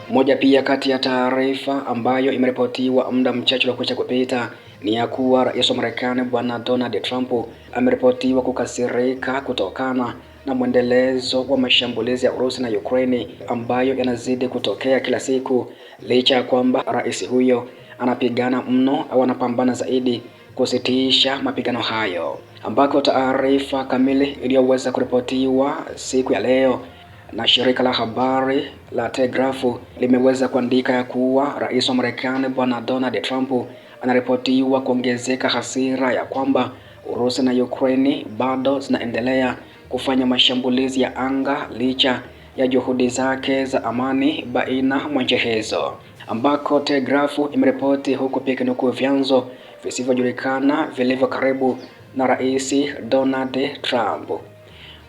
Moja pia kati ya taarifa ambayo imeripotiwa muda mchache uliokwisha kupita ni ya kuwa rais wa Marekani Bwana Donald Trump ameripotiwa kukasirika kutokana na mwendelezo wa mashambulizi ya Urusi na Ukraine ambayo yanazidi kutokea kila siku, licha ya kwamba rais huyo anapigana mno au anapambana zaidi kusitisha mapigano hayo, ambako taarifa kamili iliyoweza kuripotiwa siku ya leo na shirika la habari la Telegraph limeweza kuandika ya kuwa rais wa Marekani Bwana Donald Trump anaripotiwa kuongezeka hasira ya kwamba Urusi na Ukraine bado zinaendelea kufanya mashambulizi ya anga licha ya juhudi zake za amani baina mwa nchi hizo, ambako Telegraph imeripoti huku pia ikinukuu vyanzo visivyojulikana vilivyo karibu na rais Donald Trump.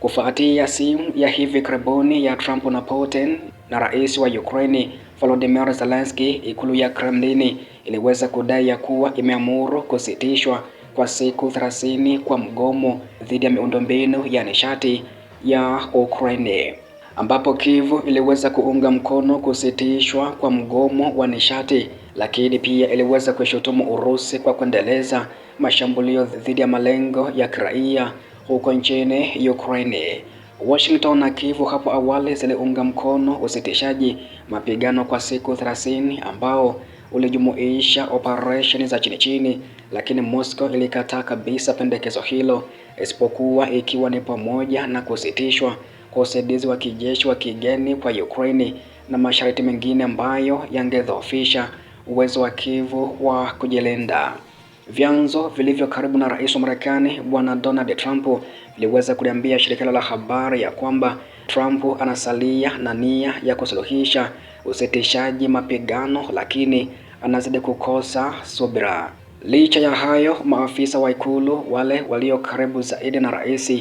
Kufuatia simu ya hivi karibuni ya Trump na Putin na rais wa Ukraine Volodymyr Zelensky, ikulu ya Kremlin iliweza kudai ya kuwa imeamuru kusitishwa kwa siku 30 kwa mgomo dhidi ya miundombinu ya nishati ya Ukraine, ambapo Kyiv iliweza kuunga mkono kusitishwa kwa mgomo wa nishati, lakini pia iliweza kushutumu Urusi kwa kuendeleza mashambulio dhidi ya malengo ya kiraia huko nchini Ukraine. Washington na Kyiv hapo awali ziliunga mkono usitishaji mapigano kwa siku 30 ambao ulijumuisha operesheni za chini chini, lakini Moscow ilikataa kabisa pendekezo hilo, isipokuwa ikiwa ni pamoja na kusitishwa kwa usaidizi wa kijeshi wa kigeni kwa Ukraine na masharti mengine ambayo yangedhoofisha uwezo wa Kyiv wa kujilinda. Vyanzo vilivyo karibu na rais wa Marekani Bwana Donald Trump viliweza kuliambia shirika la habari ya kwamba Trump anasalia na nia ya kusuluhisha usitishaji mapigano, lakini anazidi kukosa subira. Licha ya hayo, maafisa wa ikulu wale walio karibu zaidi na rais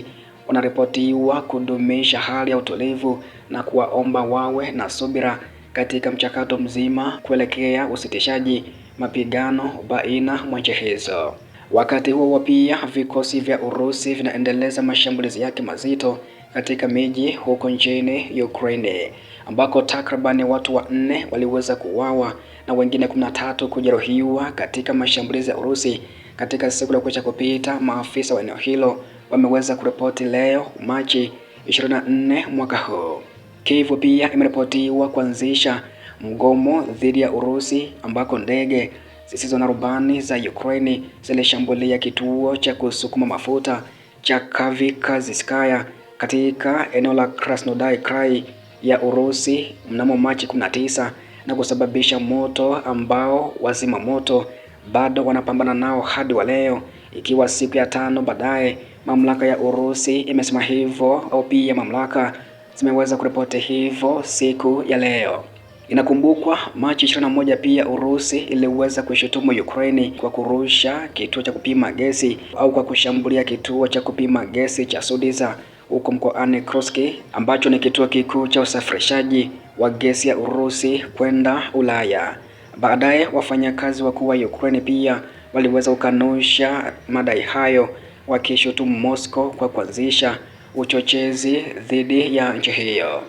wanaripotiwa kudumisha hali ya utulivu na kuwaomba wawe na subira katika mchakato mzima kuelekea usitishaji mapigano baina mwa nchi hizo. Wakati huo pia vikosi vya Urusi vinaendeleza mashambulizi yake mazito katika miji huko nchini Ukraine, ambako takribani watu 4 waliweza kuuawa na wengine 13 kujeruhiwa katika mashambulizi ya Urusi katika siku iliyokwisha kupita. Maafisa wa eneo hilo wameweza kuripoti leo Machi 24 mwaka huu. Kyiv pia imeripotiwa kuanzisha mgomo dhidi ya Urusi, ambako ndege zisizo na rubani za Ukraine zilishambulia kituo cha kusukuma mafuta cha Kavikaziskaya katika eneo la Krasnodar Krai ya Urusi mnamo Machi 19 na kusababisha moto ambao wazima moto bado wanapambana nao hadi wa leo, ikiwa siku ya 5 baadaye. Mamlaka ya Urusi imesema hivyo, au pia mamlaka zimeweza kuripoti hivyo siku ya leo. Inakumbukwa Machi 21 pia Urusi iliweza kushutumu Ukraine kwa kurusha kituo cha kupima gesi au kwa kushambulia kituo cha kupima gesi cha Sudiza huko mkoani Kursk, ambacho ni kituo kikuu cha usafirishaji wa gesi ya Urusi kwenda Ulaya. Baadaye wafanyakazi wakuu wa Ukraine pia waliweza kukanusha madai hayo, wakishutumu Moscow kwa kuanzisha uchochezi dhidi ya nchi hiyo.